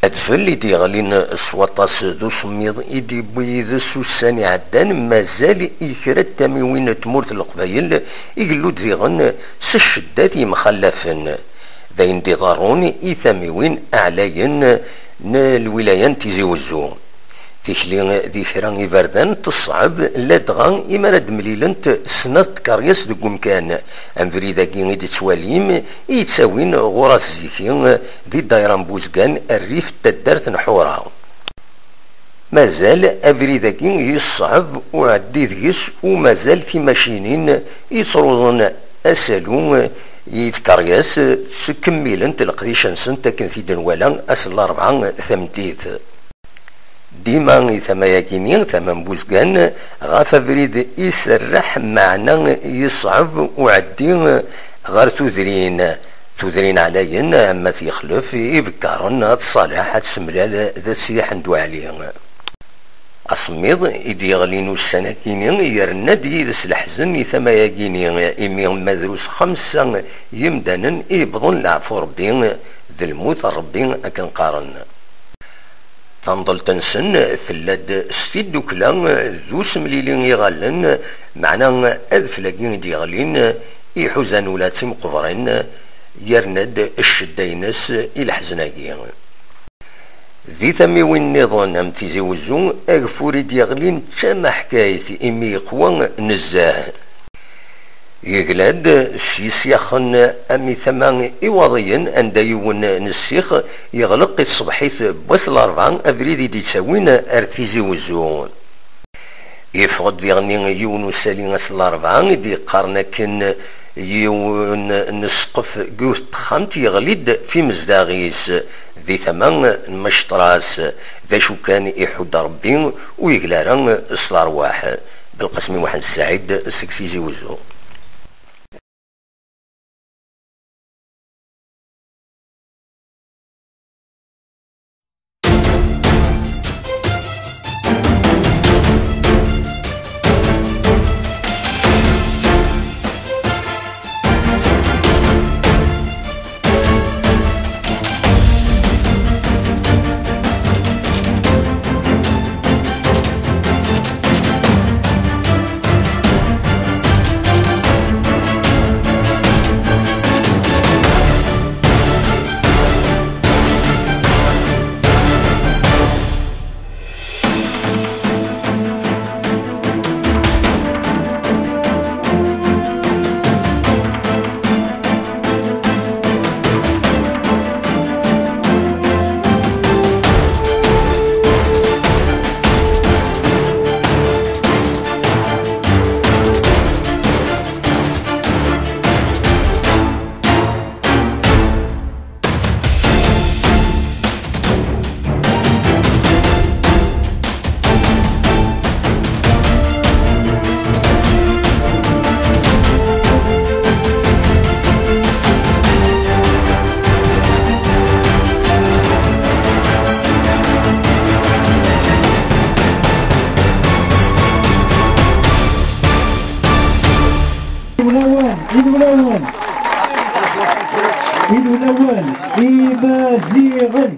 أدفل إدي غالين سواطاس ذو سميض إدي بيذ سوساني عدان مازال إكرا تموين تمورت القبايل إقلود ذيغن سشدات مخلفن ذين دي ضارون إثاموين أعلاين الولايان تيزيوزو تيكلي ذي فران بردان تصعب لدغان إمارد مليلنت سنة كاريس دو مكان أمفريدا كين دي تواليم يتساوين غراس زيكين دي دايران بوزكان الريف تدارت نحورا مازال أفريدا كين يصعب وعدي ذيس ومازال في ماشينين يصرضن أسالون يتكاريس سكميلنت القريشان سنتا كن في دنوالا أسل 4 ثمتيث ديما ثما ياكينين ثما بوزكان غاف فريد يسرح معنا يصعب وعدي غير تذرين عليين اما تيخلف يبكارن صالح تسملال ذا السياح ندو عليه أصميض إدي غلينو السناكينين يرند يدس الحزن ثما ياكينين إمي مدروس 5 يمدانا يبضن لعفو ربي ذي الموت ربي أكن قارن تنضل تنسن ثلاد ستيد دوكلا ذو سمليلين يغالن معنا أذفلاكين دي غالين يحوزان ولاتي مقبرين يرند الشداينس إلى حزناكين ذي ثميوين نظام أم تيزيوزو أغفوري ديغلين تما حكاية إمي قوان نزاه يقلاد شيس يخن أمي ثمان إيواضيين أندا يون نسيخ يغلق الصبحيث بوث 4 أفريدي دي تساوين أرتيزي وزون يفقد ديغني يون سالين 4 دي قارنكن يون نسقف قوث تخانت يغليد في مزداغيس ذي ثمان مشطراس ذا شو كان يحود ربي ويقلارن صلار واحد بالقسم واحد السعيد سكفيزي وزون إيد الأول إيمازيغن